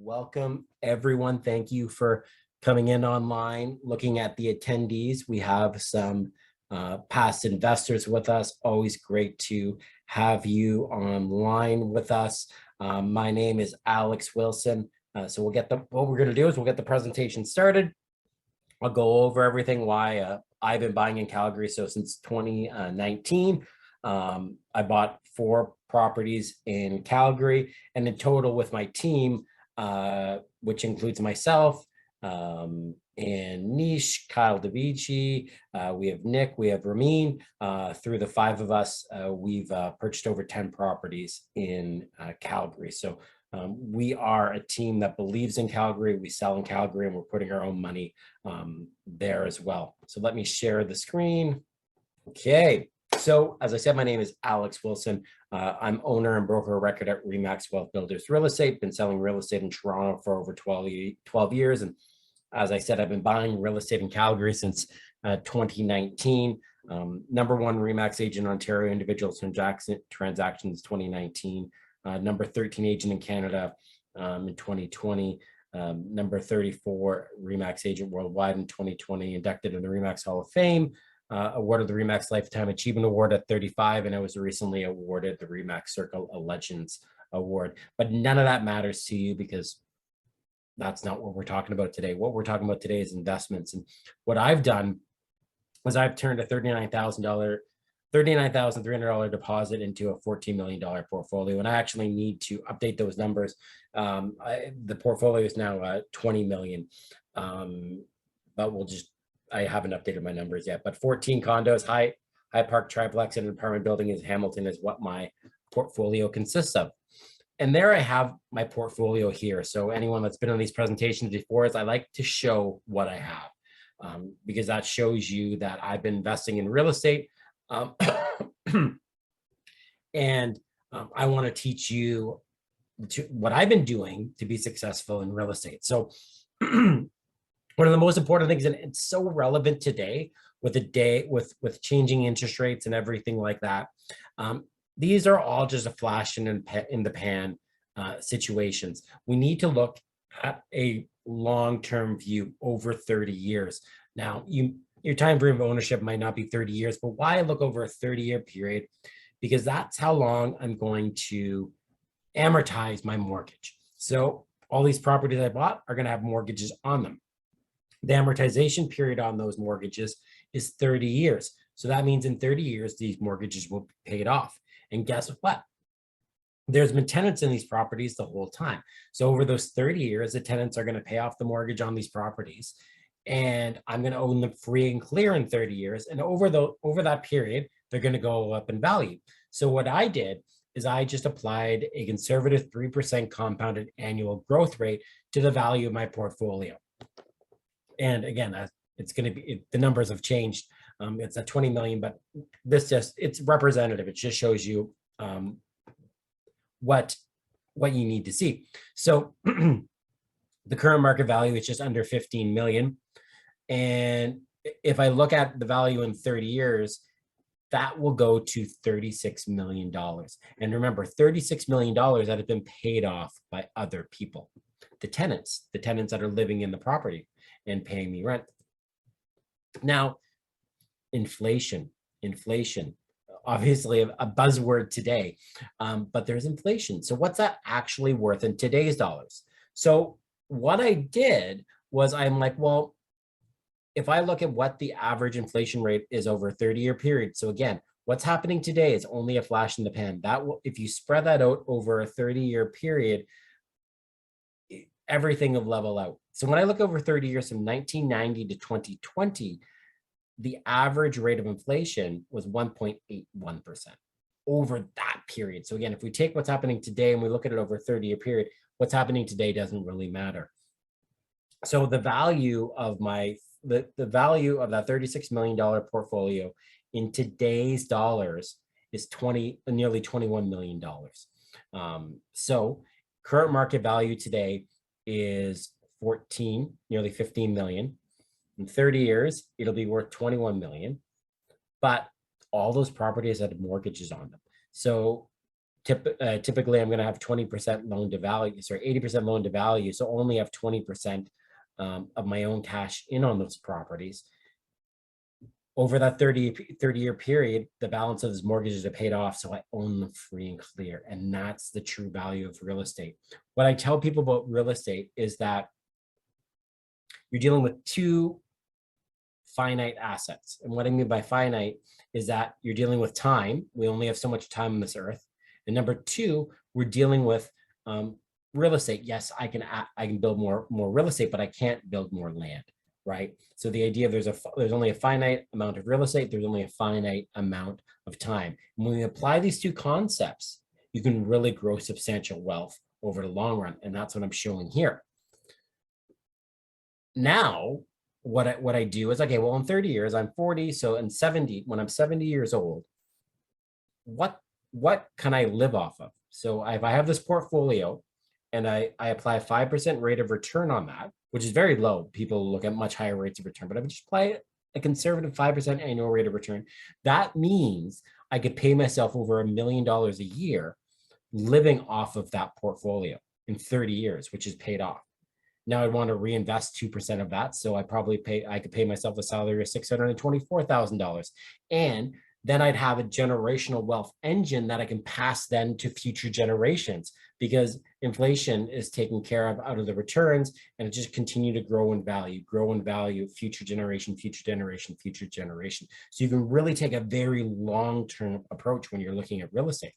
Welcome, everyone. Thank you for coming in online, looking at the attendees. We have some past investors with us. Always great to have you online with us. My name is Alex Wilson. So what we're going to do is we'll get the presentation started. I'll go over everything, why I've been buying in Calgary. So since 2019, I bought 4 properties in Calgary, and in total with my team, which includes myself and Nish, Kyle DeVici, we have Nick, we have Ramin. Through the 5 of us, we've purchased over 10 properties in Calgary. So we are a team that believes in Calgary. We sell in Calgary, and we're putting our own money there as well. So let me share the screen. Okay. So as I said, my name is Alex Wilson. I'm owner and broker of record at Remax Wealth Builders Real Estate. Been selling real estate in Toronto for over 12 years. And as I said, I've been buying real estate in Calgary since 2019. Number 1 Remax agent in Ontario, individual transactions 2019. Number 13 agent in Canada in 2020. Number 34 Remax agent worldwide in 2020. Inducted in the Remax Hall of Fame. Awarded the Remax Lifetime Achievement Award at 35, and I was recently awarded the Remax Circle of Legends Award. But none of that matters to you because that's not what we're talking about today. What we're talking about today is investments. And what I've done was I've turned a $39,300 deposit into a $14 million portfolio. And I actually need to update those numbers. The portfolio is now 20 million, but I haven't updated my numbers yet, but 14 condos, high park triplex and an apartment building in Hamilton is what my portfolio consists of. And there I have my portfolio here. So anyone that's been on these presentations before, I like to show what I have because that shows you that I've been investing in real estate. And I want to teach you what I've been doing to be successful in real estate. So one of the most important things, and it's so relevant today with changing interest rates and everything like that. These are all just a flash in the pan situations. We need to look at a long-term view over 30 years. Now, your time frame of ownership might not be 30 years, but why look over a 30-year period? Because that's how long I'm going to amortize my mortgage. So all these properties I bought are going to have mortgages on them. The amortization period on those mortgages is 30 years. So that means in 30 years, these mortgages will be paid off. And guess what? There's been tenants in these properties the whole time. So over those 30 years, the tenants are going to pay off the mortgage on these properties. And I'm going to own them free and clear in 30 years. And over that period, they're going to go up in value. So what I did is I just applied a conservative 3% compounded annual growth rate to the value of my portfolio. And again, it's going to be, the numbers have changed. It's a 20 million, but it's representative. It just shows you what you need to see. So the current market value is just under 15 million. And if I look at the value in 30 years, that will go to $36 million. And remember, $36 million that have been paid off by other people, the tenants that are living in the property and paying me rent. Now, inflation, obviously a buzzword today, but there's inflation. So what's that actually worth in today's dollars? So what I did was I'm like, well, if I look at what the average inflation rate is over a 30-year period. So again, what's happening today is only a flash in the pan. That will, if you spread that out over a 30-year period, everything will level out. So when I look over 30 years from 1990 to 2020, the average rate of inflation was 1.81% over that period. So again, if we take what's happening today and we look at it over a 30-year period, what's happening today doesn't really matter. So the value of the value of that $36 million portfolio in today's dollars is nearly $21 million. So current market value today is nearly 15 million. In 30 years, it'll be worth 21 million, but all those properties had mortgages on them. So typically I'm going to have 20% loan to value, sorry, 80% loan to value. So only have 20% of my own cash in on those properties. Over that 30-year period, the balance of those mortgages are paid off. So I own them free and clear. And that's the true value of real estate. What I tell people about real estate is that you're dealing with two finite assets. And what I mean by finite is that you're dealing with time. We only have so much time on this earth. And number two, we're dealing with real estate. Yes, I can build more real estate, but I can't build more land. Right. So the idea of there's only a finite amount of real estate, there's only a finite amount of time. And when we apply these two concepts, you can really grow substantial wealth over the long run. And that's what I'm showing here. Now, what I do is, okay, well, in 30 years, I'm 40. So in 70, when I'm 70 years old, what can I live off of? So if I have this portfolio and I apply a 5% rate of return on that, which is very low. People look at much higher rates of return, but I would just apply a conservative 5% annual rate of return. That means I could pay myself over $1 million a year living off of that portfolio in 30 years, which is paid off. Now I want to reinvest 2% of that. So I could pay myself a salary of $624,000. And then I'd have a generational wealth engine that I can pass then to future generations, because inflation is taken care of out of the returns, and it just continue to grow in value, future generation, future generation, future generation. So you can really take a very long-term approach when you're looking at real estate.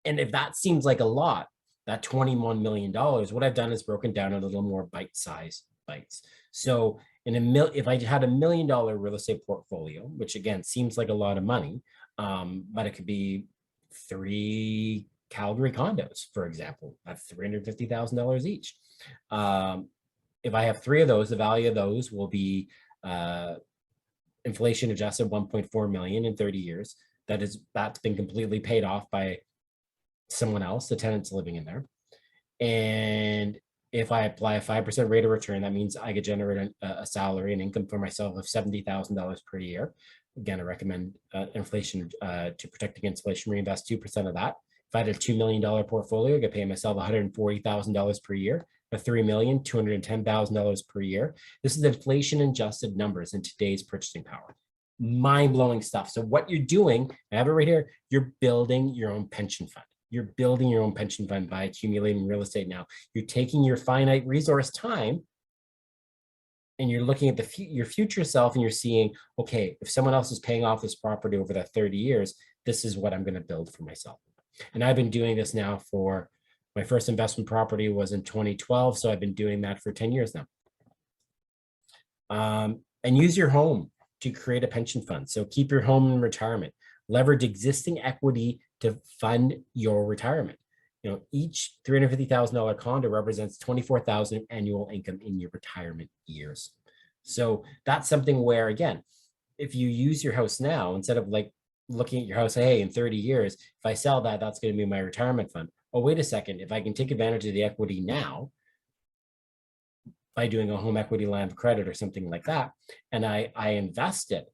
And if that seems like a lot, that $21 million, what I've done is broken down a little more bite-sized bites. So if I had $1 million real estate portfolio, which again seems like a lot of money, but it could be 3 Calgary condos, for example, at $350,000 each. If I have 3 of those, the value of those will be inflation adjusted 1.4 million in 30 years. That's been completely paid off by someone else, the tenants living in there. And if I apply a 5% rate of return, that means I could generate a salary and income for myself of $70,000 per year. Again, I recommend inflation to protect against inflation, reinvest 2% of that. If I had a $2 million portfolio, I could pay myself $140,000 per year, or $3,210,000 per year. This is inflation adjusted numbers in today's purchasing power. Mind-blowing stuff. So what you're doing, I have it right here, you're building your own pension fund. You're building your own pension fund by accumulating real estate now. You're taking your finite resource time and you're looking at your future self, and you're seeing, okay, if someone else is paying off this property over that 30 years, this is what I'm going to build for myself. And I've been doing this now for, my first investment property was in 2012. So I've been doing that for 10 years now. And use your home to create a pension fund. So keep your home in retirement. Leverage existing equity to fund your retirement. Each $350,000 condo represents $24,000 annual income in your retirement years. So that's something where, again, if you use your house now, instead of like looking at your house, hey, in 30 years, if I sell that, that's going to be my retirement fund. Oh, wait a second. If I can take advantage of the equity now by doing a home equity line of credit or something like that, and I invest it,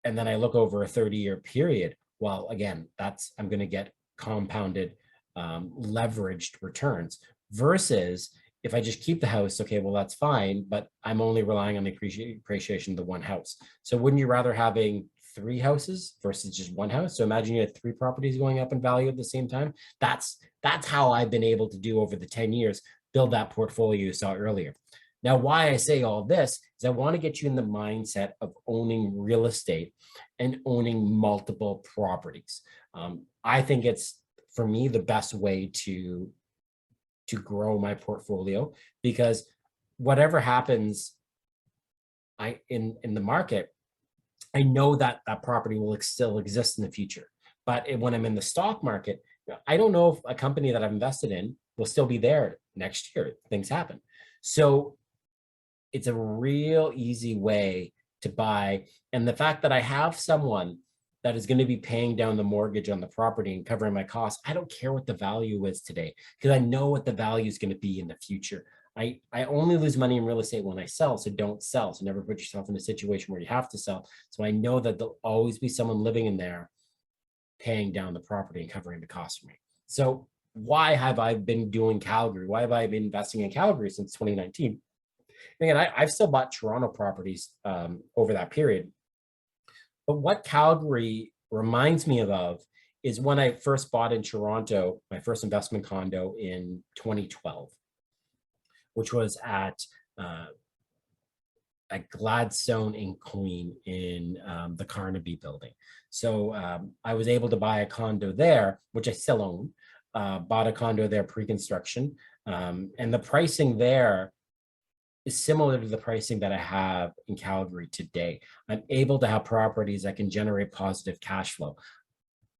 and then I look over a 30-year period, well, again, I'm going to get compounded leveraged returns, versus if I just keep the house, okay, well, that's fine, but I'm only relying on the appreciation of the one house. So wouldn't you rather having 3 houses versus just one house? So imagine you had 3 properties going up in value at the same time. That's how I've been able to do over the 10 years, build that portfolio you saw earlier. Now, why I say all this is I want to get you in the mindset of owning real estate and owning multiple properties. I think it's, for me, the best way to grow my portfolio, because whatever happens in the market, I know that that property will still exist in the future. But when I'm in the stock market, I don't know if a company that I've invested in will still be there next year. Things happen. So it's a real easy way to buy. And the fact that I have someone that is going to be paying down the mortgage on the property and covering my costs, I don't care what the value is today, because I know what the value is going to be in the future. I only lose money in real estate when I sell, so don't sell. So never put yourself in a situation where you have to sell. So I know that there'll always be someone living in there paying down the property and covering the cost for me. So why have I been doing Calgary? Why have I been investing in Calgary since 2019? And again, I've still bought Toronto properties over that period. But what Calgary reminds me of is when I first bought in Toronto, my first investment condo in 2012, which was at Gladstone and Queen in the Carnaby building. So I was able to buy a condo there, which I still own, bought a condo there pre-construction. And the pricing there is similar to the pricing that I have in Calgary today. I'm able to have properties that can generate positive cash flow.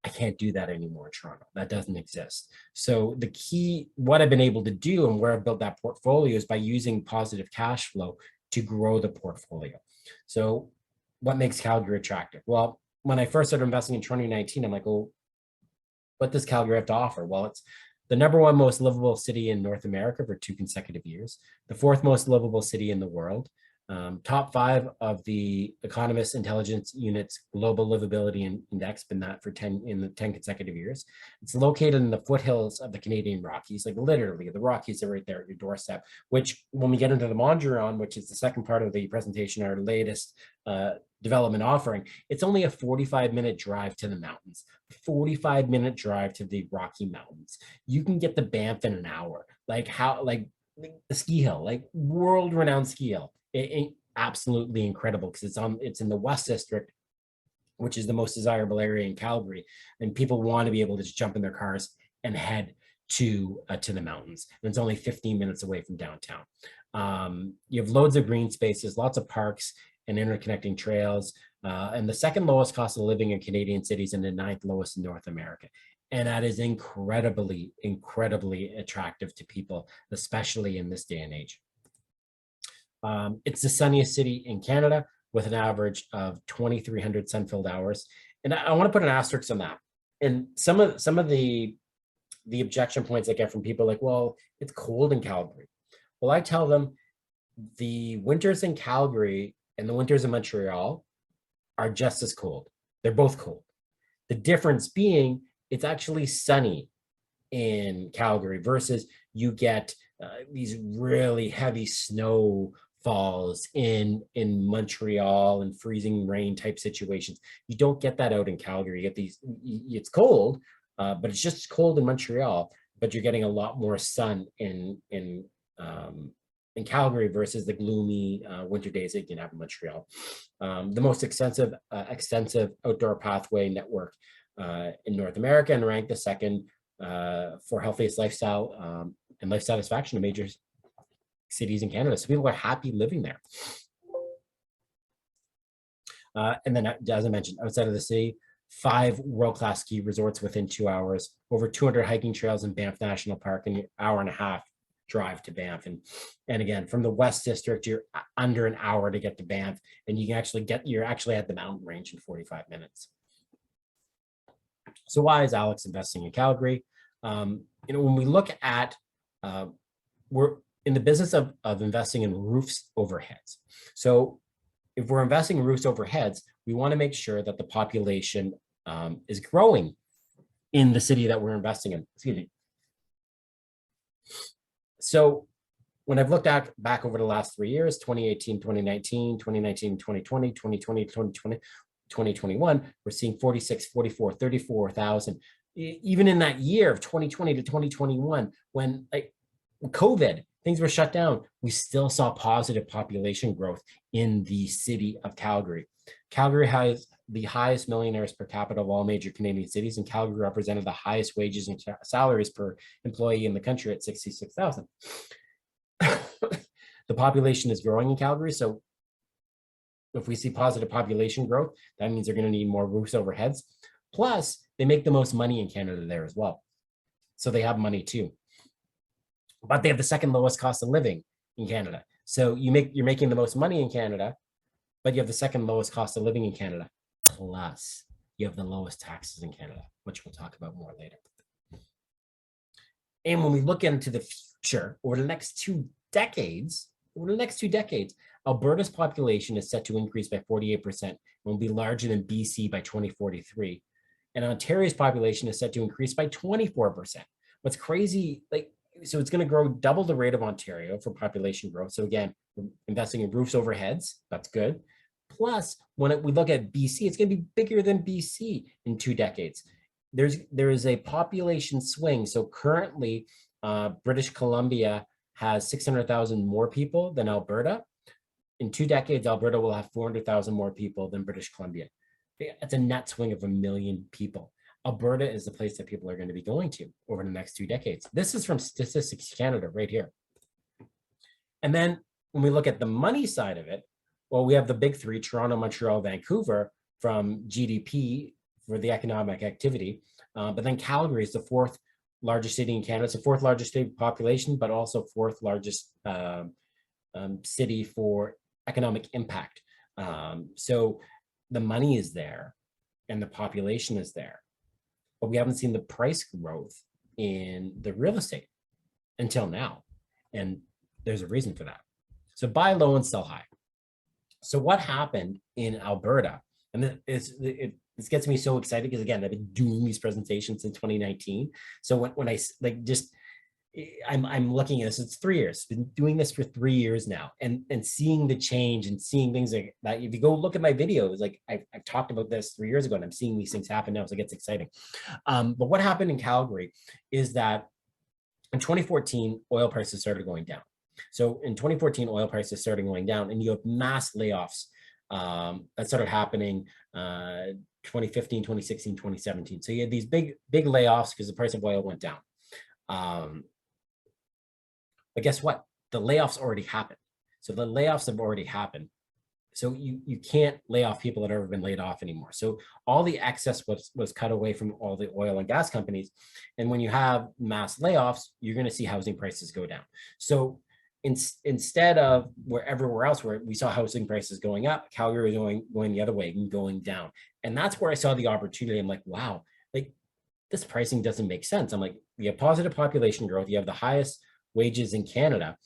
I can't do that anymore in Toronto. That doesn't exist. So the key, what I've been able to do and where I've built that portfolio is by using positive cash flow to grow the portfolio. So what makes Calgary attractive? Well, when I first started investing in 2019, I'm like, oh, what does Calgary have to offer? Well, it's the #1 most livable city in North America for 2 consecutive years, the 4th most livable city in the world, top 5 of the Economist Intelligence Unit's Global Livability Index, been that for 10 consecutive years. It's located in the foothills of the Canadian Rockies, like literally the Rockies are right there at your doorstep, which when we get into the Mondrian, which is the second part of the presentation, our latest development offering, it's only a 45-minute drive to the mountains, 45-minute drive to the Rocky Mountains. You can get to Banff in an hour, like the ski hill, like world-renowned ski hill. It absolutely incredible because it's in the West District, which is the most desirable area in Calgary, and people want to be able to just jump in their cars and head to the mountains. And it's only 15 minutes away from downtown. You have loads of green spaces, lots of parks and interconnecting trails, and the 2nd lowest cost of living in Canadian cities and the 9th lowest in North America. And that is incredibly, incredibly attractive to people, especially in this day and age. It's the sunniest city in Canada with an average of 2,300 sun-filled hours. And I want to put an asterisk on that. And some of the objection points I get from people like, well, it's cold in Calgary. Well, I tell them the winters in Calgary and the winters in Montreal are just as cold. They're both cold. The difference being it's actually sunny in Calgary versus you get these really heavy snow falls in Montreal and freezing rain type situations. You don't get that out in Calgary. You get these, it's cold, but it's just cold in Montreal, but you're getting a lot more sun in Calgary versus the gloomy winter days that you can have in Montreal. The most extensive outdoor pathway network in North America, and ranked the 2nd for healthiest lifestyle and life satisfaction in major cities in Canada. So people are happy living there. And then, as I mentioned, outside of the city, 5 world-class ski resorts within 2 hours, over 200 hiking trails in Banff National Park, and an hour-and-a-half drive to Banff. And again, from the West District, you're under an hour to get to Banff, and you're actually at the mountain range in 45 minutes. So why is Alex investing in Calgary? When we look at, we're in the business of investing in roofs overheads. So if we're investing in roofs overheads, we want to make sure that the population is growing in the city that we're investing in. Excuse me. So when I've looked back over the last 3 years, 2018, 2019, 2019, 2020, 2020, 2020, 2021, we're seeing 46, 44, 34,000. Even in that year of 2020 to 2021, when like COVID, things were shut down, we still saw positive population growth in the city of Calgary. Calgary has the highest millionaires per capita of all major Canadian cities, and Calgary represented the highest wages and salaries per employee in the country at 66,000. The population is growing in Calgary, so if we see positive population growth, that means they're going to need more roofs overheads. Plus, they make the most money in Canada there as well. So they have money too. But they have the 2nd lowest cost of living in Canada. So you're making the most money in Canada, but you have the 2nd lowest cost of living in Canada. Plus, you have the lowest taxes in Canada, which we'll talk about more later. And when we look into the future, over the next 2 decades, Alberta's population is set to increase by 48% and will be larger than BC by 2043. And Ontario's population is set to increase by 24%. What's crazy, like, so it's going to grow double the rate of Ontario for population growth. So again, we're investing in roofs over heads. That's good. Plus, when we look at BC, it's going to be bigger than BC in 2 decades. There is a population swing. So currently, British Columbia has 600,000 more people than Alberta. In 2 decades, Alberta will have 400,000 more people than British Columbia. It's a net swing of 1 million people. Alberta is the place that people are going to be going to over the next 2 decades. This is from Statistics Canada right here. And then when we look at the money side of it, well, we have the big three, Toronto, Montreal, Vancouver, from GDP for the economic activity. But then Calgary is the 4th largest city in Canada. It's the 4th largest state population, but also 4th largest city for economic impact. So the money is there and the population is there, but we haven't seen the price growth in the real estate until now. And there's a reason for that. So buy low and sell high. So what happened in Alberta, and this gets me so excited because again, I've been doing these presentations in 2019. So when I like just, I'm looking at this, it's 3 years, been doing this for 3 years now, and seeing the change and seeing things like that. If you go look at my videos, like I've talked about this 3 years ago, and I'm seeing these things happen now, so it gets exciting. But what happened in Calgary is that in 2014, oil prices started going down. So in 2014, oil prices started going down, and you have mass layoffs that started happening 2015, 2016, 2017. So you had these big layoffs because the price of oil went down. But guess what? The layoffs already happened. So the layoffs have already happened. So you can't lay off people that have ever been laid off anymore. So all the excess was cut away from all the oil and gas companies. And when you have mass layoffs, you're going to see housing prices go down. So instead of everywhere else where we saw housing prices going up, Calgary was going the other way and going down. And that's where I saw the opportunity. I'm like, wow, like this pricing doesn't make sense. I'm like, you have positive population growth, you have the highest wages in Canada.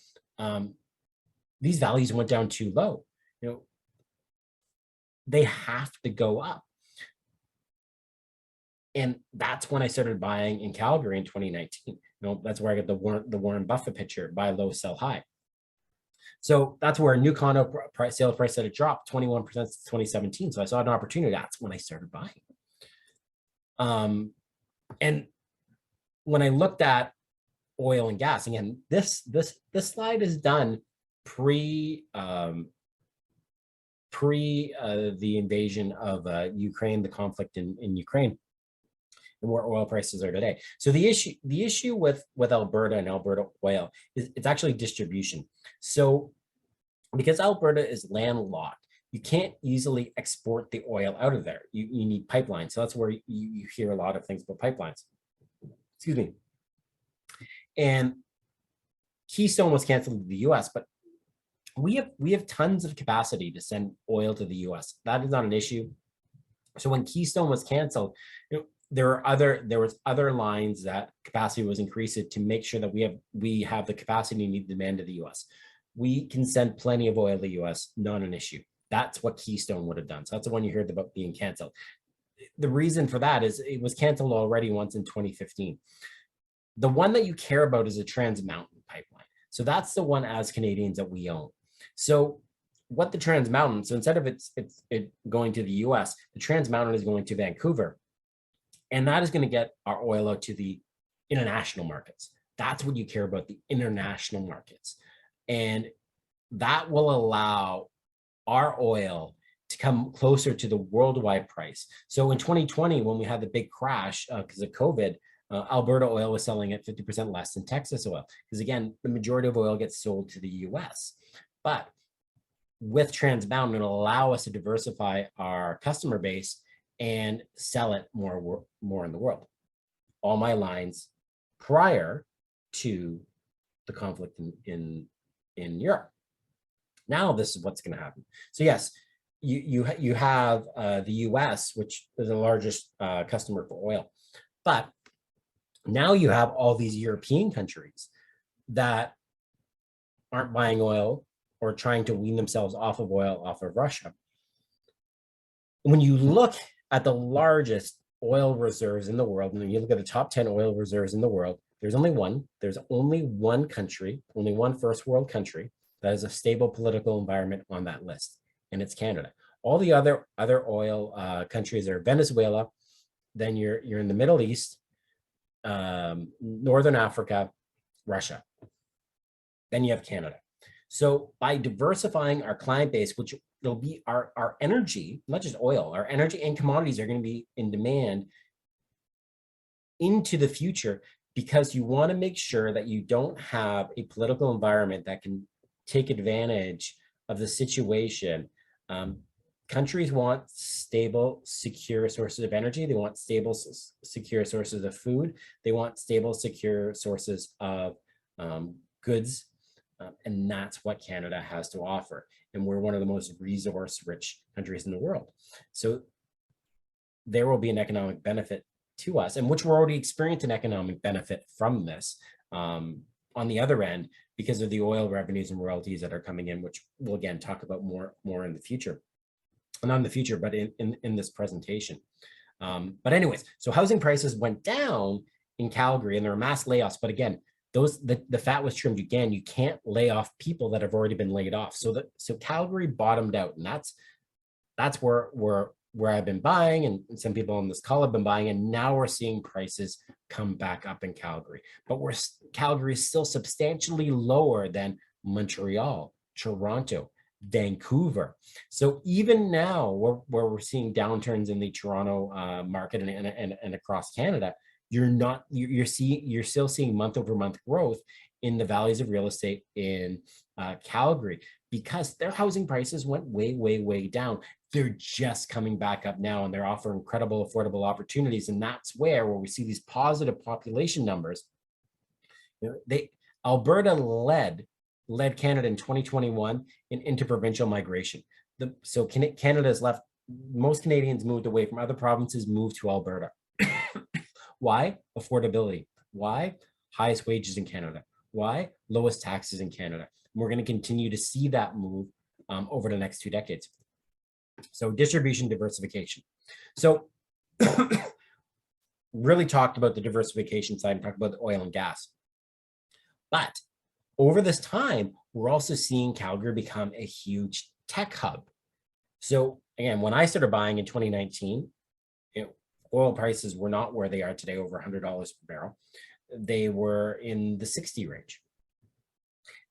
These values went down too low. You know, they have to go up. And that's when I started buying in Calgary in 2019. You know, that's where I got the Warren Buffett picture, buy low, sell high. So that's where a new condo sale price that it dropped 21% since 2017. So I saw an opportunity. That's when I started buying. And when I looked at oil and gas, again, this slide is done pre the invasion of Ukraine, the conflict in Ukraine, and where oil prices are today. So the issue with Alberta and Alberta oil is it's actually distribution. So because Alberta is landlocked, you can't easily export the oil out of there. You need pipelines. So that's where you hear a lot of things about pipelines. Excuse me. And Keystone was canceled to the US, but we have tons of capacity to send oil to the US. That is not an issue. So when Keystone was canceled, you know, there was other lines that capacity was increased to make sure that we have the capacity and demand to the US. We can send plenty of oil to the US, not an issue. That's what Keystone would have done. So that's the one you heard about being canceled. The reason for that is it was canceled already once in 2015. The one that you care about is a Trans Mountain pipeline. So that's the one as Canadians that we own. So what the Trans Mountain, so instead of it going to the US, the Trans Mountain is going to Vancouver. And that is going to get our oil out to the international markets. That's what you care about, the international markets. And that will allow our oil to come closer to the worldwide price. So in 2020, when we had the big crash because of COVID, Alberta oil was selling at 50% less than Texas oil. Because again, the majority of oil gets sold to the US. But with Trans Mountain, it'll allow us to diversify our customer base and sell it more in the world. All my lines prior to the conflict in Europe. Now this is what's going to happen. So yes, you have the US, which is the largest customer for oil, but now you have all these European countries that aren't buying oil or trying to wean themselves off of oil off of Russia. When you look at the largest oil reserves in the world, and you look at the top 10 oil reserves in the world, there's only one country, only one first world country that has a stable political environment on that list, and it's Canada. All the other oil countries are Venezuela, then you're in the Middle East, Northern Africa, Russia. Then you have Canada. So by diversifying our client base, which will be our energy, not just oil, our energy and commodities are going to be in demand into the future, because you want to make sure that you don't have a political environment that can take advantage of the situation. Countries want stable, secure sources of energy. They want stable, secure sources of food. They want stable, secure sources of goods. And that's what Canada has to offer. And we're one of the most resource-rich countries in the world. So there will be an economic benefit to us, and which we're already experiencing economic benefit from this on the other end, because of the oil revenues and royalties that are coming in, which we'll again talk about more in the future. Not in the future, but in this presentation. But anyways, so housing prices went down in Calgary, and there were mass layoffs. But again, the fat was trimmed again. You can't lay off people that have already been laid off. So Calgary bottomed out, and that's where I've been buying, and some people on this call have been buying, and now we're seeing prices come back up in Calgary. But Calgary is still substantially lower than Montreal, Toronto, Vancouver. So even now, where we're seeing downturns in the Toronto market and across Canada, you're still seeing month over month growth in the values of real estate in Calgary, because their housing prices went way down. They're just coming back up now, and they're offering incredible affordable opportunities. And that's where we see these positive population numbers. Alberta led Canada in 2021 in interprovincial migration. So Canada's left, most Canadians moved away from other provinces, moved to Alberta. Why? Affordability. Why? Highest wages in Canada. Why? Lowest taxes in Canada. And we're going to continue to see that move over the next 2 decades. So distribution diversification. So really talked about the diversification side and talked about the oil and gas. But over this time, we're also seeing Calgary become a huge tech hub. So again, when I started buying in 2019, oil prices were not where they are today, over $100 per barrel. They were in the 60 range.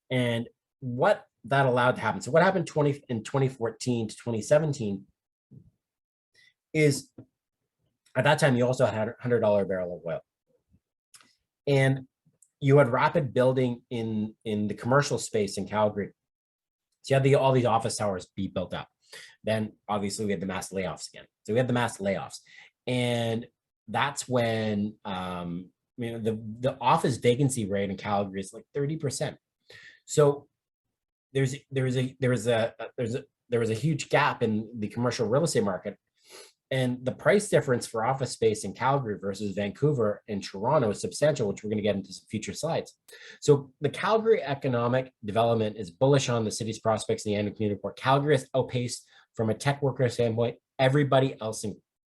And what that allowed to happen, so what happened in 2014 to 2017 is, at that time, you also had a $100 barrel of oil. And you had rapid building in the commercial space in Calgary. So you had all these office towers be built up. Then obviously we had the mass layoffs again. So we had the mass layoffs. And that's when the office vacancy rate in Calgary is like 30%. So there was a huge gap in the commercial real estate market, and the price difference for office space in Calgary versus Vancouver and Toronto is substantial, which we're going to get into some future slides. So the Calgary economic development is bullish on the city's prospects in the annual community report. Calgary has outpaced, from a tech worker standpoint, everybody else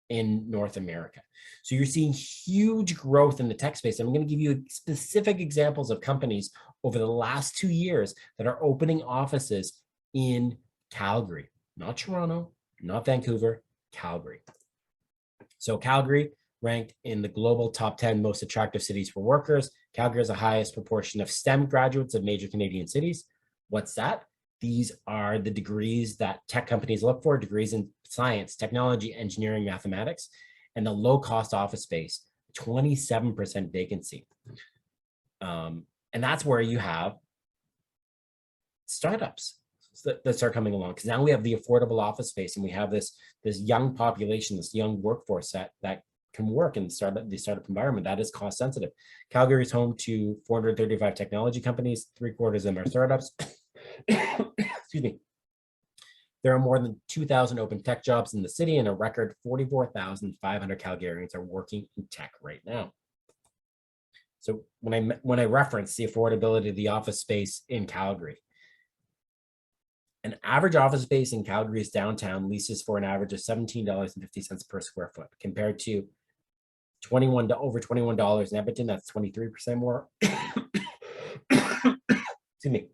in North America. So you're seeing huge growth in the tech space. I'm going to give you specific examples of companies over the last 2 years that are opening offices in Calgary, not Toronto, not Vancouver, Calgary. So Calgary ranked in the global top 10 most attractive cities for workers. Calgary has the highest proportion of STEM graduates of major Canadian cities. What's that? These are the degrees that tech companies look for, degrees in science, technology, engineering, mathematics, and the low-cost office space, 27% vacancy. And that's where you have startups that start coming along, because now we have the affordable office space, and we have this young population, this young workforce that can work in the startup environment that is cost sensitive. Calgary is home to 435 technology companies, 3/4 of them are startups. Excuse me. There are more than 2,000 open tech jobs in the city, and a record 44,500 Calgarians are working in tech right now. So when I reference the affordability of the office space in Calgary, an average office space in Calgary's downtown leases for an average of $17.50 per square foot, compared to 21 to over $21 in Edmonton. That's 23% more. Excuse me.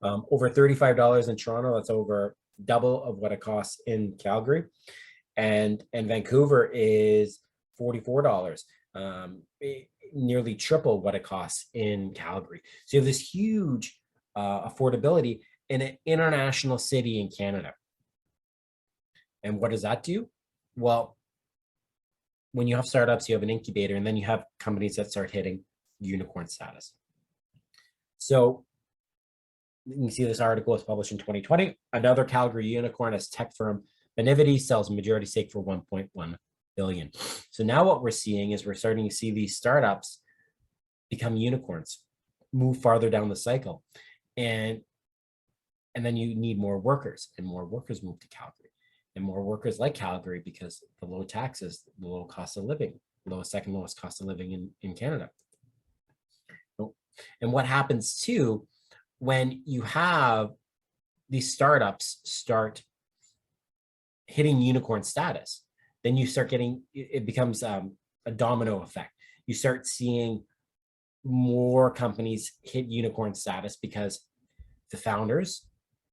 Over $35 in Toronto. That's over double of what it costs in Calgary. And Vancouver is $44, nearly triple what it costs in Calgary. So you have this huge affordability in an international city in Canada. And what does that do? Well, when you have startups, you have an incubator, and then you have companies that start hitting unicorn status. So you can see this article was published in 2020. Another Calgary unicorn, as tech firm Benivity, sells majority stake for $1.1 billion. So now what we're seeing is we're starting to see these startups become unicorns, move farther down the cycle. And then you need more workers, and more workers move to Calgary, and more workers like Calgary because the low taxes, the low cost of living, second lowest cost of living in Canada. And what happens too, when you have these startups start hitting unicorn status, then you start getting, it becomes a domino effect. You start seeing more companies hit unicorn status because the founders,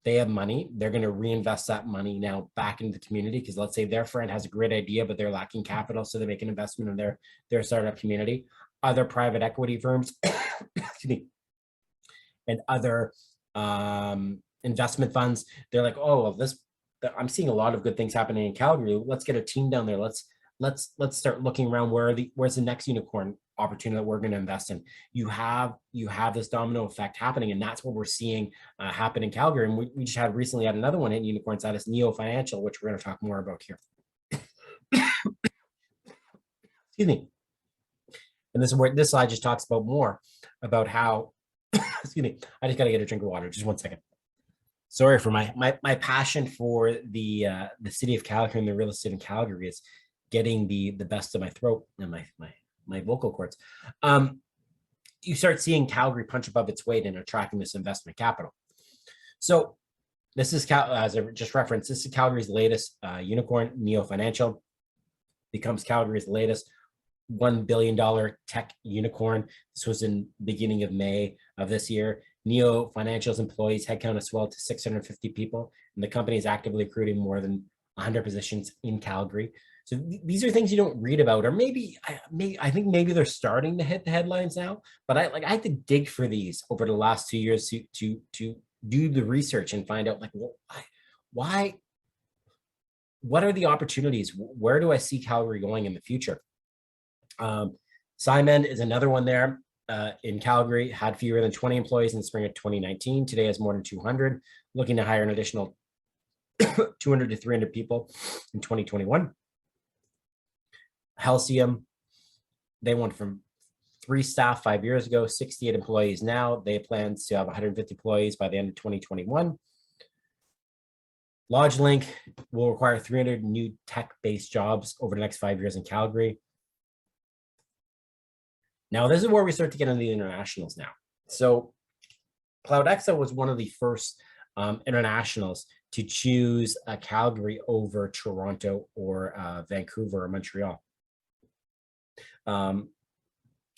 they have money. They're going to reinvest that money now back into the community, because let's say their friend has a great idea, but they're lacking capital, so they make an investment in their startup community. Other private equity firms excuse me, and other investment funds, they're like, oh, well, I'm seeing a lot of good things happening in Calgary. Let's get a team down there. Let's start looking around where's the next unicorn opportunity that we're going to invest in. You have this domino effect happening, and that's what we're seeing happen in Calgary. And we just recently had another one in unicorn status, Neo Financial, which we're going to talk more about here. Excuse me. And this is where this slide just talks about more about how, excuse me, I just got to get a drink of water. Just one second. Sorry for my passion for the city of Calgary and the real estate in Calgary is getting the best of my throat and my vocal cords. You start seeing Calgary punch above its weight in attracting this investment capital. So this is, as I just referenced, this is Calgary's latest unicorn. Neo Financial becomes Calgary's latest $1 billion tech unicorn. This was in beginning of May of this year. Neo Financial's employees headcount has swelled to 650 people, and the company is actively recruiting more than 100 positions in Calgary. So these are things you don't read about, or I think maybe they're starting to hit the headlines now. But I had to dig for these over the last 2 years to do the research and find out, like, why, what are the opportunities? Where do I see Calgary going in the future? Simon is another one there. In Calgary, had fewer than 20 employees in the spring of 2019. Today has more than 200, looking to hire an additional 200 to 300 people in 2021. Halcyon, they went from 3 staff 5 years ago, 68 employees now. They have plans to have 150 employees by the end of 2021. LodgeLink will require 300 new tech-based jobs over the next 5 years in Calgary. Now, this is where we start to get into the internationals now. So CloudExa was one of the first internationals to choose Calgary over Toronto or Vancouver or Montreal.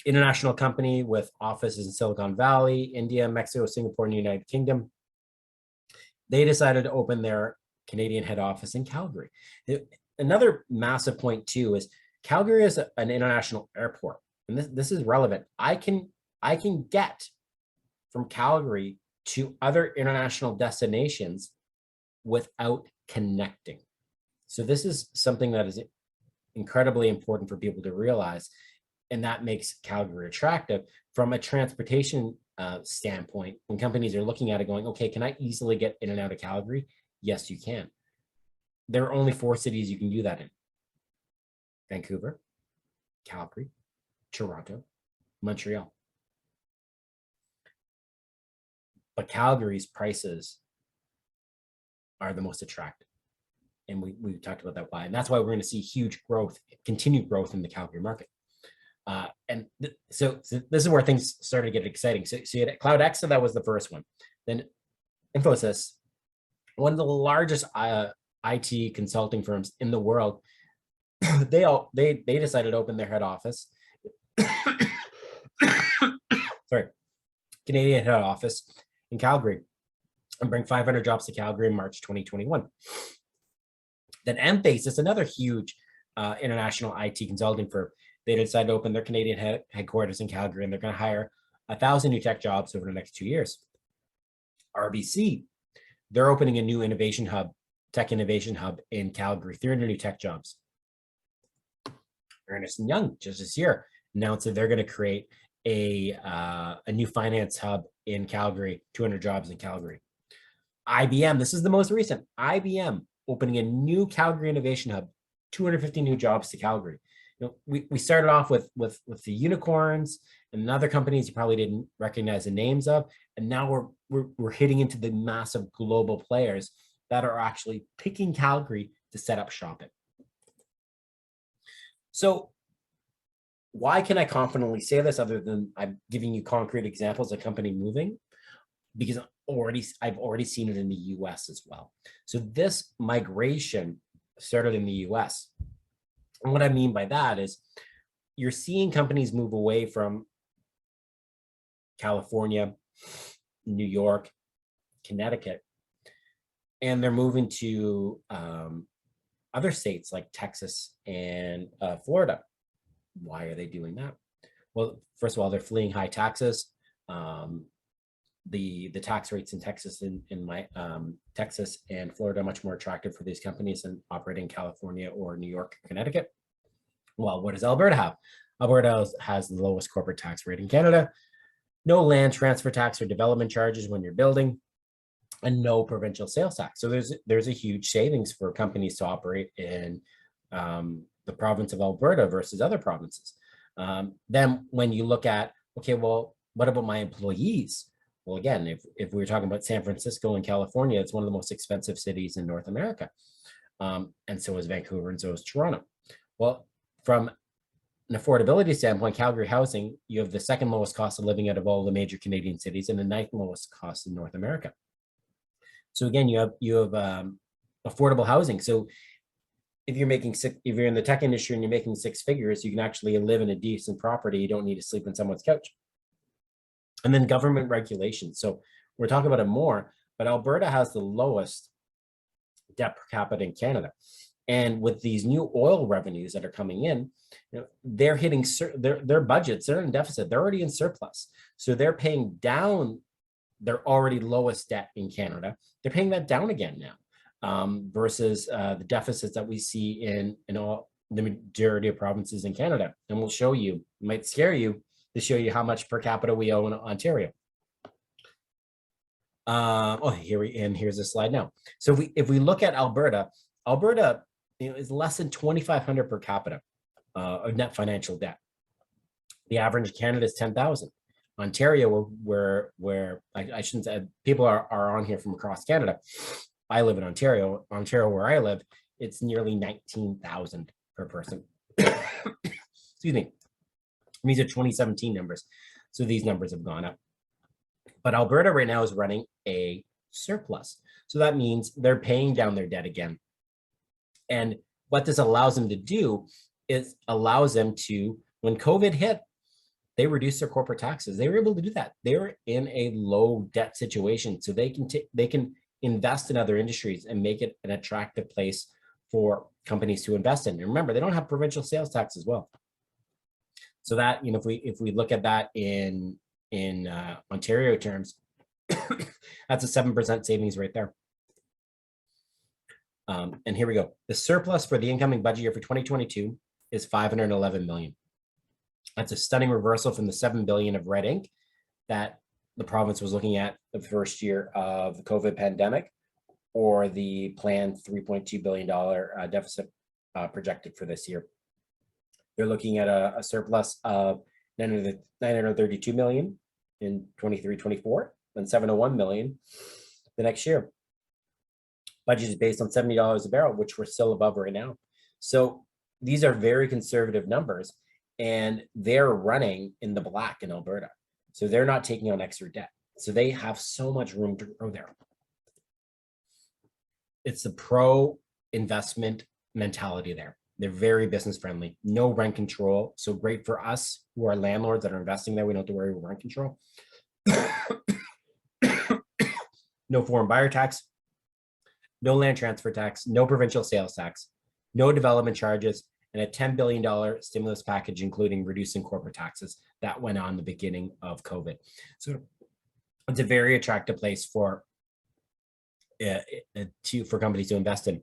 International company with offices in Silicon Valley, India, Mexico, Singapore, and the United Kingdom. They decided to open their Canadian head office in Calgary. Another massive point too is Calgary is an international airport. And this is relevant. I can get from Calgary to other international destinations without connecting. So this is something that is incredibly important for people to realize, and that makes Calgary attractive from a transportation standpoint. When companies are looking at it going, okay, can I easily get in and out of Calgary? Yes, you can. There are only 4 cities you can do that in: Vancouver, Calgary, Toronto, Montreal. But Calgary's prices are the most attractive. And we talked about that why. And that's why we're going to see huge growth, continued growth in the Calgary market. So this is where things started to get exciting. So you had CloudExa, that was the first one. Then Infosys, one of the largest IT consulting firms in the world, they decided to open their head office. Sorry, Canadian head office in Calgary and bring 500 jobs to Calgary in March 2021. Then Mphasis, another huge international IT consulting firm, they decided to open their Canadian headquarters in Calgary, and they're going to hire 1,000 new tech jobs over the next 2 years. RBC, they're opening a new tech innovation hub in Calgary, 300 new tech jobs. Ernst & Young just this year announced that they're going to create a new finance hub in Calgary, 200 jobs in Calgary. IBM, this is the most recent, IBM opening a new Calgary innovation hub, 250 new jobs to Calgary. We started off with the unicorns and other companies you probably didn't recognize the names of, and now we're hitting into the massive global players that are actually picking Calgary to set up shop in. So why can I confidently say this other than I'm giving you concrete examples of company moving? Because I've already seen it in the US as well. So this migration started in the US. And what I mean by that is you're seeing companies move away from California, New York, Connecticut, and they're moving to other states like Texas and Florida. Why are they doing that? Well, first of all, they're fleeing high taxes. The tax rates in Texas Texas and Florida are much more attractive for these companies than operating in California or New York, Connecticut. Well, what does Alberta have? Alberta has the lowest corporate tax rate in Canada, no land transfer tax or development charges when you're building, and no provincial sales tax. So there's a huge savings for companies to operate in the province of Alberta versus other provinces. Then when you look at, okay, well, what about my employees? Well, again, if we were talking about San Francisco and California, it's one of the most expensive cities in North America. And so is Vancouver and so is Toronto. Well, from an affordability standpoint, Calgary housing, you have the second lowest cost of living out of all the major Canadian cities and the ninth lowest cost in North America. So again, you have affordable housing. So if you're in the tech industry and you're making 6 figures, you can actually live in a decent property. You don't need to sleep on someone's couch. And then government regulations. So we're talking about it more, but Alberta has the lowest debt per capita in Canada. And with these new oil revenues that are coming in, they're hitting their budgets, they're in deficit, they're already in surplus. So they're paying down their already lowest debt in Canada. They're paying that down again now versus the deficits that we see in all the majority of provinces in Canada. And we'll show you, it might scare you, to show you how much per capita we owe in Ontario. Here's a slide now. So if we look at Alberta is less than 2,500 per capita of net financial debt. The average in Canada is 10,000. Ontario, where I shouldn't say people are on here from across Canada. I live in Ontario. Ontario, where I live, it's nearly 19,000 per person. Excuse me. These are 2017 numbers. So these numbers have gone up. But Alberta right now is running a surplus. So that means they're paying down their debt again. And what this allows them to do is allows them to, when COVID hit, they reduced their corporate taxes. They were able to do that. They were in a low debt situation. So they can invest in other industries and make it an attractive place for companies to invest in. And remember, they don't have provincial sales tax as well. So that, if we look at that in Ontario terms, that's a 7% savings right there. And here we go. The surplus for the incoming budget year for 2022 is $511 million. That's a stunning reversal from the $7 billion of red ink that the province was looking at the first year of the COVID pandemic, or the planned $3.2 billion deficit projected for this year. They're looking at a surplus of $932 million in 23-24, and $701 million the next year. Budget is based on $70 a barrel, which we're still above right now. So these are very conservative numbers, and they're running in the black in Alberta. So they're not taking on extra debt. So they have so much room to grow there. It's the pro-investment mentality there. They're very business friendly, no rent control. So great for us who are landlords that are investing there. We don't have to worry about rent control. No foreign buyer tax, no land transfer tax, no provincial sales tax, no development charges, and a $10 billion stimulus package, including reducing corporate taxes that went on the beginning of COVID. So it's a very attractive place for companies to invest in.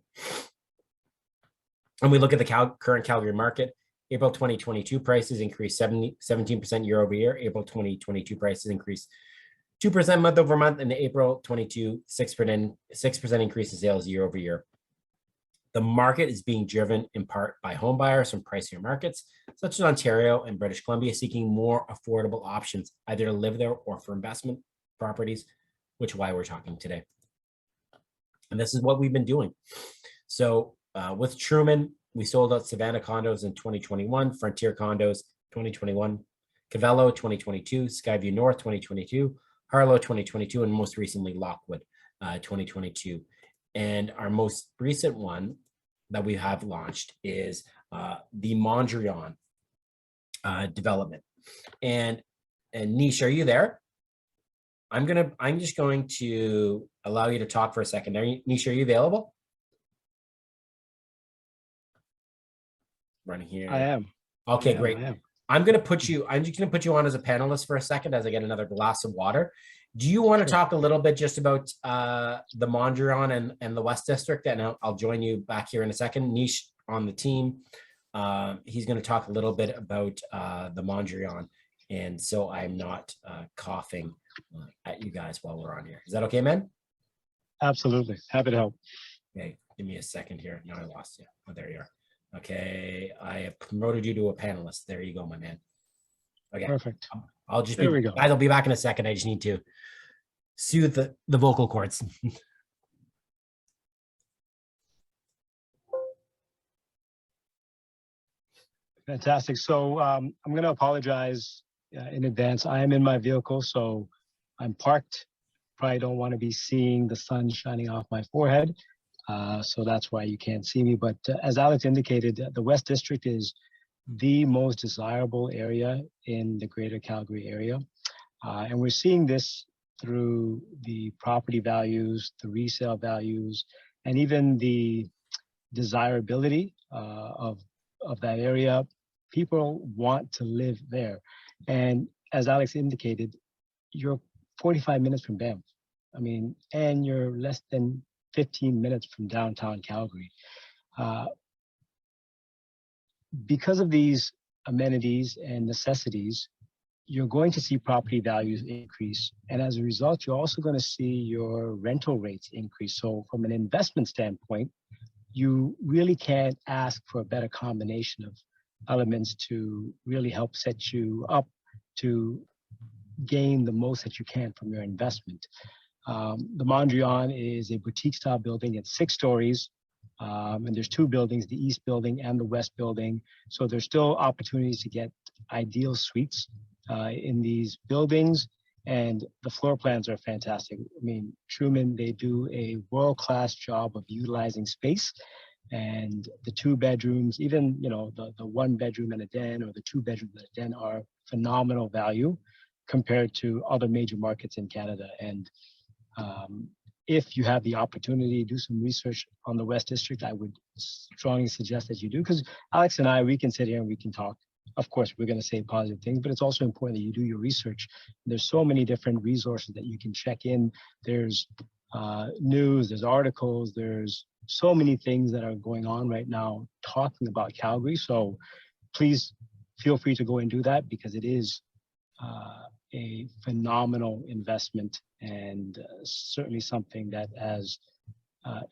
And we look at the current Calgary market. April 2022 prices increased 17% year over year. April 2022 prices increased 2% month over month, and the April 22 6% increase in sales year over year. The market is being driven in part by home buyers from pricier markets, such as Ontario and British Columbia, seeking more affordable options, either to live there or for investment properties, which is why we're talking today. And this is what we've been doing. So with Truman, we sold out Savannah Condos in 2021, Frontier Condos 2021, Cavello 2022, Skyview North 2022, Harlow 2022, and most recently Lockwood 2022. And our most recent one that we have launched is the Mondrian development. And Nish, are you there? I'm just going to allow you to talk for a second. Nish, are you available? Running here. I am. Okay, great. I'm just gonna put you on as a panelist for a second as I get another glass of water. Do you want to talk a little bit just about the Mondrian and the West District? And I'll join you back here in a second. Nish on the team. He's going to talk a little bit about the Mondrian. And so I'm not coughing at you guys while we're on here. Is that okay, man? Absolutely. Happy to help. Okay, give me a second here. No, I lost you. Oh, there you are. Okay, I have promoted you to a panelist. There you go, my man. Okay, perfect. I'll just there we go. Guys, I'll be back in a second. I just need to soothe the vocal cords. Fantastic. So I'm going to apologize in advance. I am in my vehicle, so I'm parked. Probably don't want to be seeing the sun shining off my forehead. So that's why you can't see me. But as Alex indicated, the West District is the most desirable area in the greater Calgary area. And we're seeing this through the property values, the resale values, and even the desirability of that area. People want to live there. And as Alex indicated, you're 45 minutes from Banff. I mean, and you're less than 15 minutes from downtown Calgary. Because of these amenities and necessities, you're going to see property values increase. And as a result, you're also going to see your rental rates increase. So from an investment standpoint, you really can't ask for a better combination of elements to really help set you up to gain the most that you can from your investment. The Mondrian is a boutique style building. It's 6 stories. And there's 2 buildings, the East building and the West building. So there's still opportunities to get ideal suites in these buildings. And the floor plans are fantastic. I mean, Truman, they do a world-class job of utilizing space. And the 2 bedrooms, even, you know, the 1 bedroom and a den, or the 2 bedrooms and a den, are phenomenal value compared to other major markets in Canada. And if you have the opportunity to do some research on the West District, I would strongly suggest that you do, because Alex and I, we can sit here and we can talk. Of course, we're going to say positive things, but it's also important that you do your research. There's so many different resources that you can check in. There's news, there's articles, there's so many things that are going on right now talking about Calgary. So please feel free to go and do that, because it is a phenomenal investment, and certainly something that as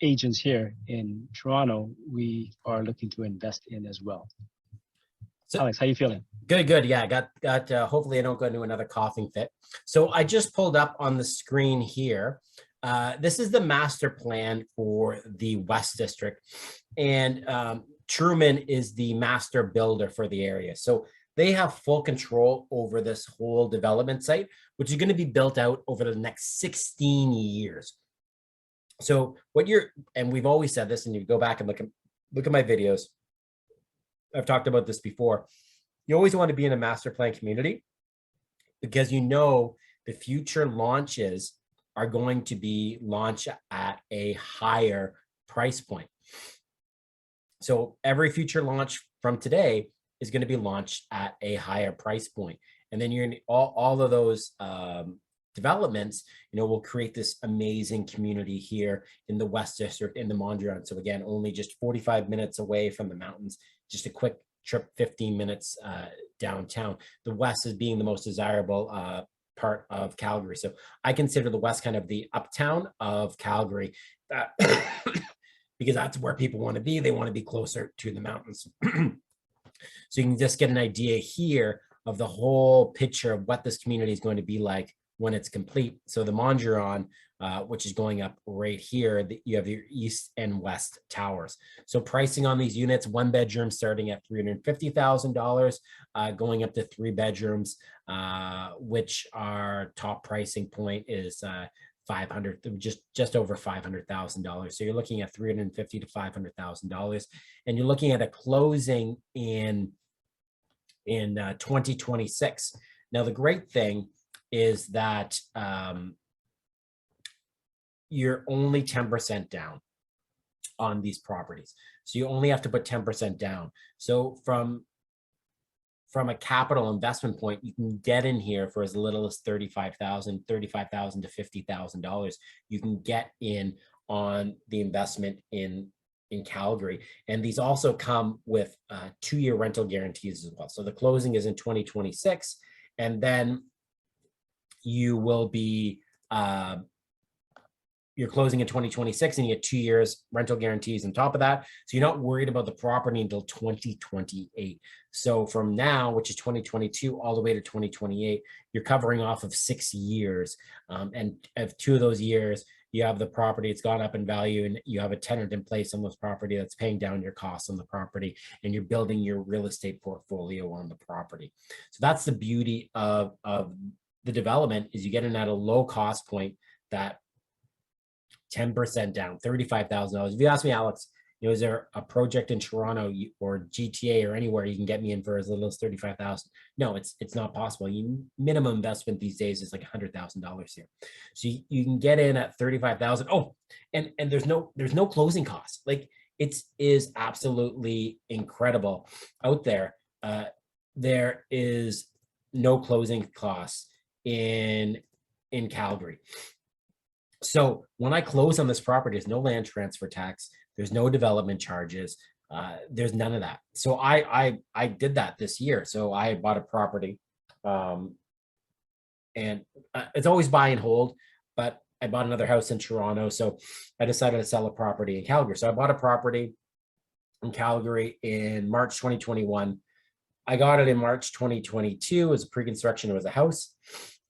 agents here in Toronto, we are looking to invest in as well. So, Alex, how you feeling? Good. Yeah, got. Hopefully, I don't go into another coughing fit. So I just pulled up on the screen here. This is the master plan for the West District, and Truman is the master builder for the area. So they have full control over this whole development site, which is going to be built out over the next 16 years. So and we've always said this, and you go back and look at my videos, I've talked about this before. You always want to be in a master plan community because you know the future launches are going to be launched at a higher price point. So every future launch from today is going to be launched at a higher price point. And then you're in all of those developments, will create this amazing community here in the West District in the Mondrian. So again, only just 45 minutes away from the mountains, just a quick trip, 15 minutes downtown. The West is being the most desirable part of Calgary. So I consider the West kind of the uptown of Calgary. Because that's where people want to be. They want to be closer to the mountains. So you can just get an idea here of the whole picture of what this community is going to be like when it's complete. So the Mondrian, which is going up right here, you have your east and west towers. So pricing on these units, 1 bedroom starting at $350,000, going up to 3 bedrooms, which our top pricing point is 500, just over $500,000. So you're looking at $350,000 to $500,000, and you're looking at a closing in 2026. Now the great thing is that you're only 10% down on these properties. So you only have to put 10% down. So from a capital investment point, you can get in here for as little as $35,000 to $50,000. You can get in on the investment in Calgary. And these also come with 2-year rental guarantees as well. So the closing is in 2026, and then you will be you're closing in 2026 and you get 2 years rental guarantees on top of that. So you're not worried about the property until 2028. So from now, which is 2022, all the way to 2028, you're covering off of 6 years. And of 2 of those years, you have the property, it's gone up in value, and you have a tenant in place on this property that's paying down your costs on the property, and you're building your real estate portfolio on the property. So that's the beauty of the development, is you get in at a low cost point, that 10% down, $35,000. If you ask me, Alex, is there a project in Toronto or GTA or anywhere you can get me in for as little as $35,000? No, it's not possible. Minimum investment these days is like $100,000 here. So you can get in at $35,000. Oh, and there's no closing costs. Like, it is absolutely incredible out there. There is no closing costs in Calgary. So when I close on this property, there's no land transfer tax, there's no development charges, there's none of that. So I did that this year. So I bought a property, and it's always buy and hold, but I bought another house in Toronto, so I decided to sell a property in Calgary. So I bought a property in Calgary in March 2021. I got it in March 2022 as a pre-construction. It was a house.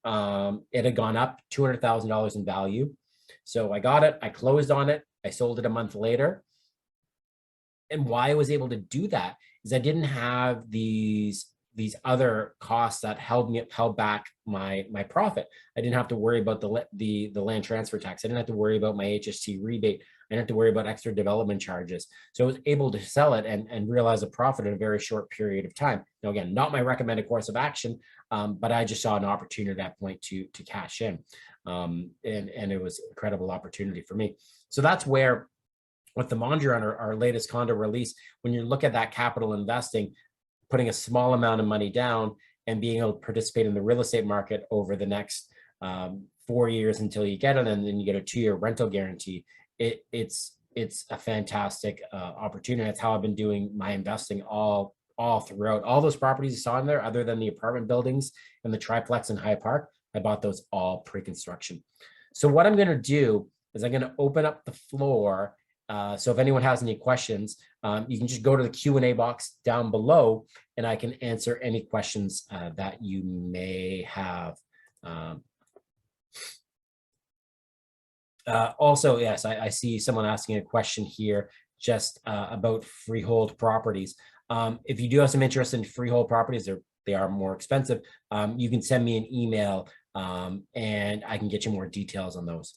It had gone up $200,000 in value. So I got it, I closed on it, I sold it a month later. And why I was able to do that is I didn't have these other costs that held back my profit. I didn't have to worry about the land transfer tax. I didn't have to worry about my HST rebate. I didn't have to worry about extra development charges. So I was able to sell it and realize a profit in a very short period of time. Now, again, not my recommended course of action, but I just saw an opportunity at that point to cash in. And it was an incredible opportunity for me. So that's where, with the Mondrian, our latest condo release, when you look at that capital investing, putting a small amount of money down and being able to participate in the real estate market over the next 4 years until you get it, and then you get a 2-year rental guarantee. It's a fantastic opportunity. That's how I've been doing my investing all throughout. All those properties you saw in there, other than the apartment buildings and the triplex in High Park, I bought those all pre-construction. So what I'm going to do is I'm going to open up the floor. So if anyone has any questions, you can just go to the Q&A box down below, and I can answer any questions that you may have. Also, yes, I see someone asking a question here just about freehold properties. If you do have some interest in freehold properties, they are more expensive. You can send me an email, and I can get you more details on those.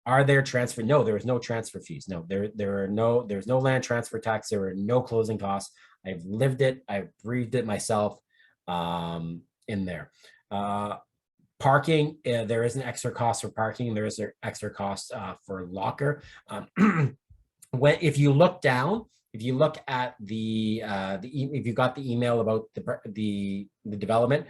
Are there transfer? No, there is no transfer fees. No, there's no land transfer tax. There are no closing costs. I've lived it. I've breathed it myself in there. Parking, there is an extra cost for parking. There is an extra cost for locker. If you look down, if you look at if you got the email about the development,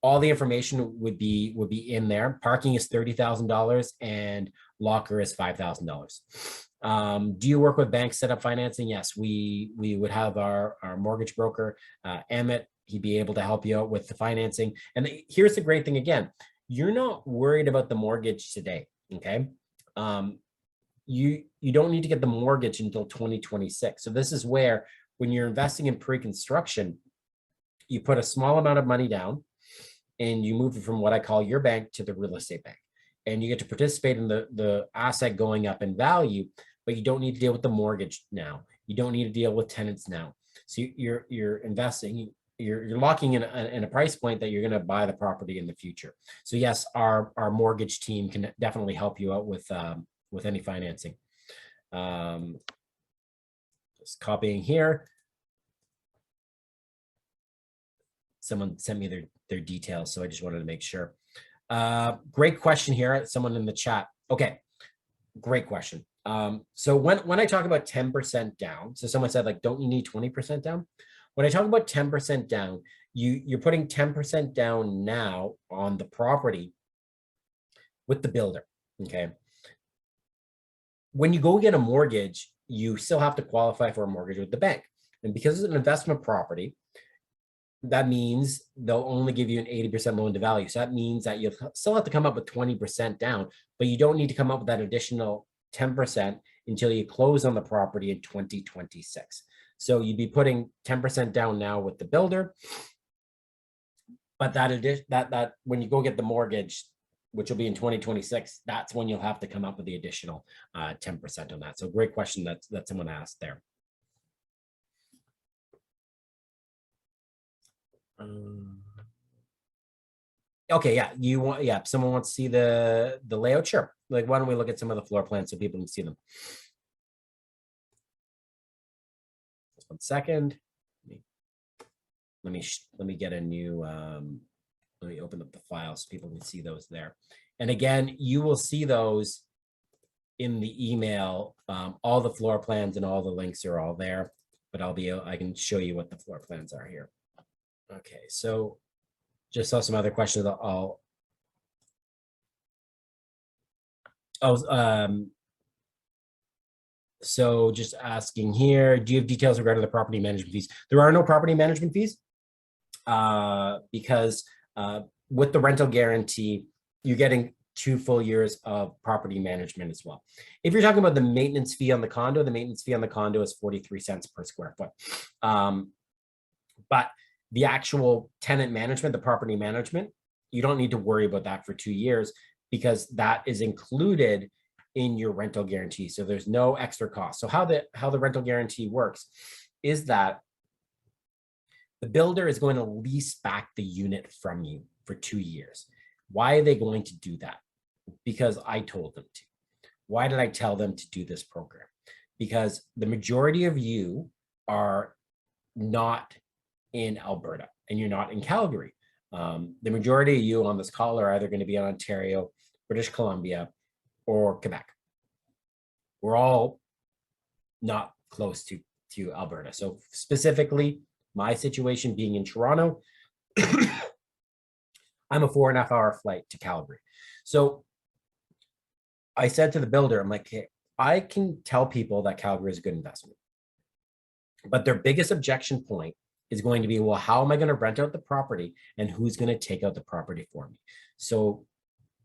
all the information would be in there. Parking is $30,000 and locker is $5,000. Do you work with banks set up financing? Yes, we would have our mortgage broker, Emmett. He'd be able to help you out with the financing. And here's the great thing again, you're not worried about the mortgage today, okay? You don't need to get the mortgage until 2026. So this is where, when you're investing in pre-construction, you put a small amount of money down and you move it from what I call your bank to the real estate bank. And you get to participate in the asset going up in value, but you don't need to deal with the mortgage now. You don't need to deal with tenants now. So you're investing, you're locking in a price point that you're going to buy the property in the future. So yes, our mortgage team can definitely help you out with any financing. Just copying here. Someone sent me their details, so I just wanted to make sure. Great question here, someone in the chat. Okay, great question. So when I talk about 10% down, so someone said, like, don't you need 20% down? When I talk about 10% down, you're putting 10% down now on the property with the builder, okay? When you go get a mortgage, you still have to qualify for a mortgage with the bank. And because it's an investment property, that means they'll only give you an 80% loan to value. So that means that you'll still have to come up with 20% down, but you don't need to come up with that additional 10% until you close on the property in 2026. So you'd be putting 10% down now with the builder, but that when you go get the mortgage, which will be in 2026, that's when you'll have to come up with the additional 10% on that. So great question that someone asked there. Okay, yeah, someone wants to see the layout. Sure. Like, why don't we look at some of the floor plans so people can see them? Just 1 second. Let me get a new let me open up the file so people can see those there. And again, you will see those in the email. All the floor plans and all the links are all there, but I can show you what the floor plans are here. Okay, so just saw some other questions. So just asking here, do you have details regarding the property management fees? There are no property management fees because with the rental guarantee, you're getting 2 full years of property management as well. If you're talking about the maintenance fee on the condo, the maintenance fee on the condo is 43 cents per square foot. But the actual tenant management, the property management, you don't need to worry about that for 2 years because that is included in your rental guarantee. So there's no extra cost. So how the rental guarantee works is that the builder is going to lease back the unit from you for 2 years. Why are they going to do that? Because I told them to. Why did I tell them to do this program? Because the majority of you are not in Alberta and you're not in Calgary. The majority of you on this call are either going to be in Ontario, British Columbia, or Quebec. We're all not close to Alberta. So specifically, my situation being in Toronto, I'm a 4.5 hour flight to Calgary. So I said to the builder, I'm like, hey, I can tell people that Calgary is a good investment. But their biggest objection point is going to be, well, how am I going to rent out the property and who's going to take out the property for me? So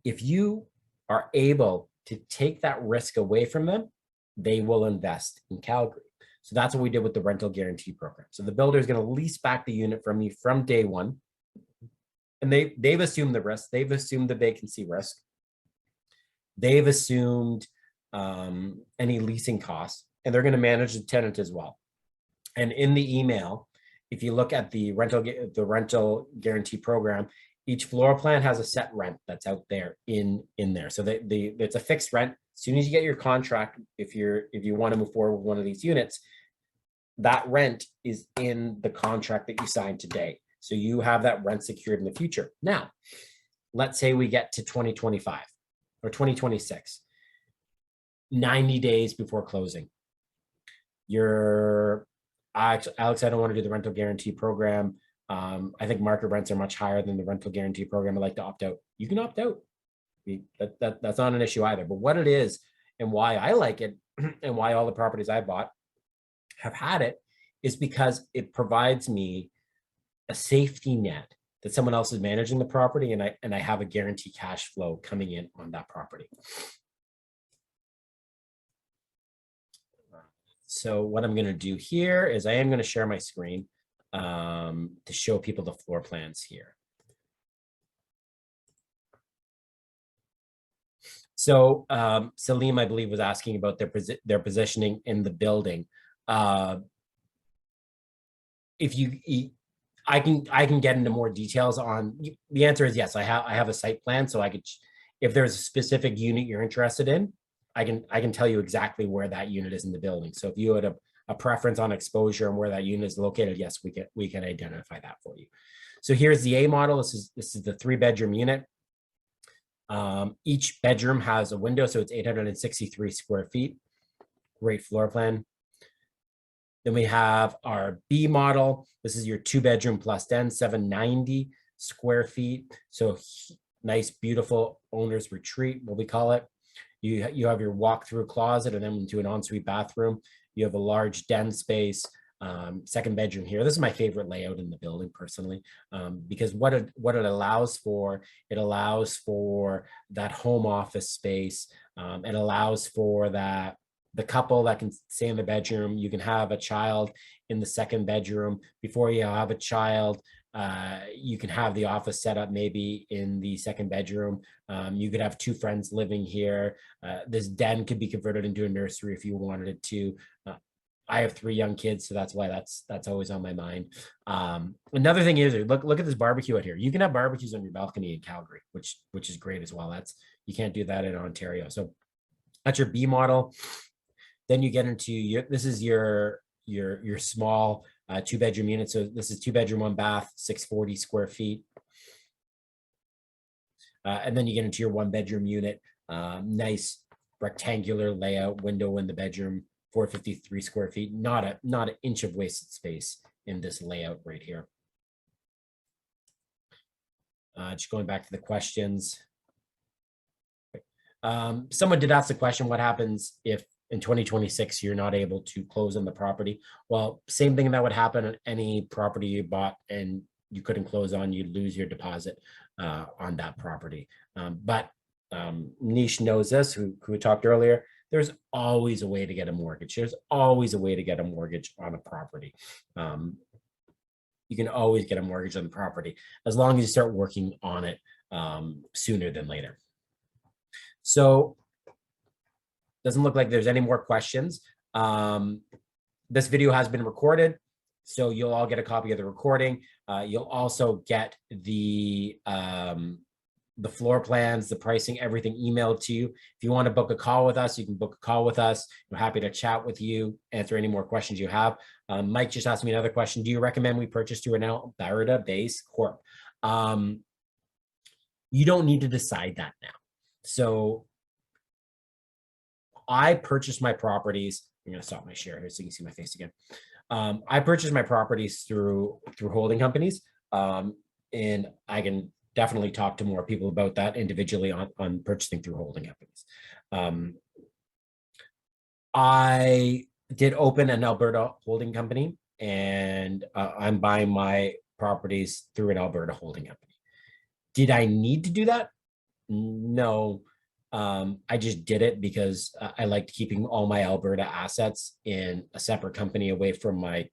if you are able to take that risk away from them, they will invest in Calgary. So that's what we did with the rental guarantee program. So the builder is going to lease back the unit from you from day one. And they've assumed the risk. They've assumed the vacancy risk. They've assumed any leasing costs, and they're going to manage the tenant as well. And in the email, if you look at the rental guarantee program, each floor plan has a set rent that's out there in there. So it's a fixed rent As soon as you get your contract, if you want to move forward with one of these units, that rent is in the contract that you signed today. So you have that rent secured in the future. Now, let's say we get to 2025 or 2026, 90 days before closing. Alex, I don't want to do the rental guarantee program. I think market rents are much higher than the rental guarantee program. I'd like to opt out. You can opt out. That's not an issue either. But what it is and why I like it and why all the properties I bought have had it is because it provides me a safety net that someone else is managing the property, and I have a guaranteed cash flow coming in on that property. So what I'm going to do here is I am going to share my screen to show people the floor plans here. So Salim, I believe, was asking about their positioning in the building. I can get into more details on. The answer is yes. I have a site plan, so I could, if there's a specific unit you're interested in, I can tell you exactly where that unit is in the building. So if you had a preference on exposure and where that unit is located, yes, we can identify that for you. So here's the A model. This is the 3-bedroom unit. Each bedroom has a window, so it's 863 square feet. Great floor plan. Then we have our B model. This is your 2-bedroom plus den, 790 square feet. So nice, beautiful owner's retreat, what we call it. You have your walk-through closet and then into an ensuite bathroom. You have a large den space, 2nd bedroom here. This is my favorite layout in the building personally, because what it allows for, it allows for that home office space. It allows for the couple that can stay in the bedroom. You can have a child in the 2nd bedroom. Before you have a child, you can have the office set up maybe in the 2nd bedroom. You could have 2 friends living here. This den could be converted into a nursery if you wanted it to. I have 3 young kids, so that's why that's always on my mind. Another thing is, look at this barbecue out here. You can have barbecues on your balcony in Calgary, which is great as well. You can't do that in Ontario. So that's your B model. Then you get into this is your small 2-bedroom unit. So this is 2-bedroom, 1 bath, 640 square feet. And then you get into your 1-bedroom unit. Nice rectangular layout, window in the bedroom, 453 square feet. Not an inch of wasted space in this layout right here. Just going back to the questions. Someone did ask the question, what happens if in 2026 you're not able to close on the property? Well, same thing that would happen on any property you bought and you couldn't close on. You'd lose your deposit on that property. But Nish knows this, who we talked earlier. There's always a way to get a mortgage. There's always a way to get a mortgage on a property. You can always get a mortgage on the property as long as you start working on it sooner than later. So doesn't look like there's any more questions. This video has been recorded, so you'll all get a copy of the recording. You'll also get the floor plans, the pricing, everything emailed to you. If you want to book a call with us, you can book a call with us. We're happy to chat with you, answer any more questions you have. Mike just asked me another question. Do you recommend we purchase through an Alberta-based corp? You don't need to decide that now. So I purchased my properties. I'm going to stop my share here so you can see my face again. I purchased my properties through holding companies, and I can definitely talk to more people about that individually on purchasing through holding companies. I did open an Alberta holding company, and I'm buying my properties through an Alberta holding company. Did I need to do that? No. I just did it because I liked keeping all my Alberta assets in a separate company away from my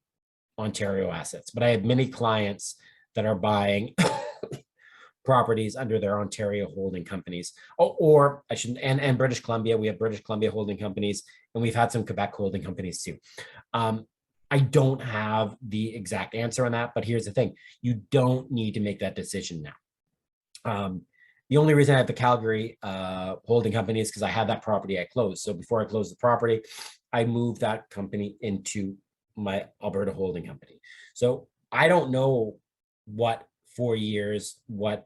Ontario assets. But I have many clients that are buying properties under their Ontario holding companies, or I shouldn't, and British Columbia. We have British Columbia holding companies, and we've had some Quebec holding companies too. I don't have the exact answer on that, but here's the thing: you don't need to make that decision now. The only reason I have the Calgary holding company is because I had that property I closed. So before I closed the property, I moved that company into my Alberta holding company. So I don't know what 4 years, what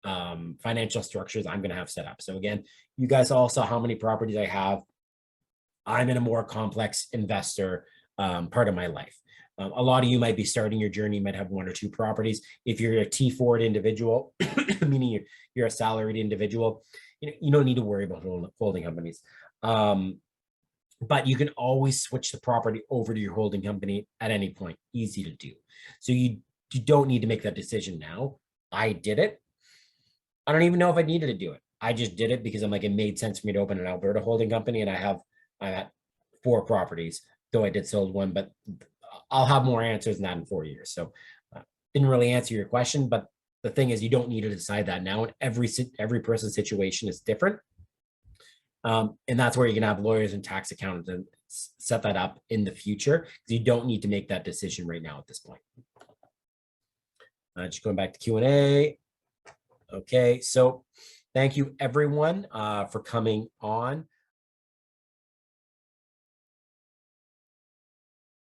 financial structures I'm going to have set up. So again, you guys all saw how many properties I have. I'm in a more complex investor part of my life. A lot of you might be starting your journey, might have 1 or 2 properties. If you're a T4 individual, meaning you're a salaried individual, you don't need to worry about holding companies. But you can always switch the property over to your holding company at any point. Easy to do. So you don't need to make that decision now. I did it. I don't even know if I needed to do it. I just did it because I'm like, it made sense for me to open an Alberta holding company, and I'm at 4 properties, though I did sold 1, but I'll have more answers than that in 4 years. So didn't really answer your question, but the thing is, you don't need to decide that now. And every person's situation is different. And that's where you can have lawyers and tax accountants and set that up in the future, because you don't need to make that decision right now at this point. Just going back to Q&A. Okay, so thank you everyone for coming on.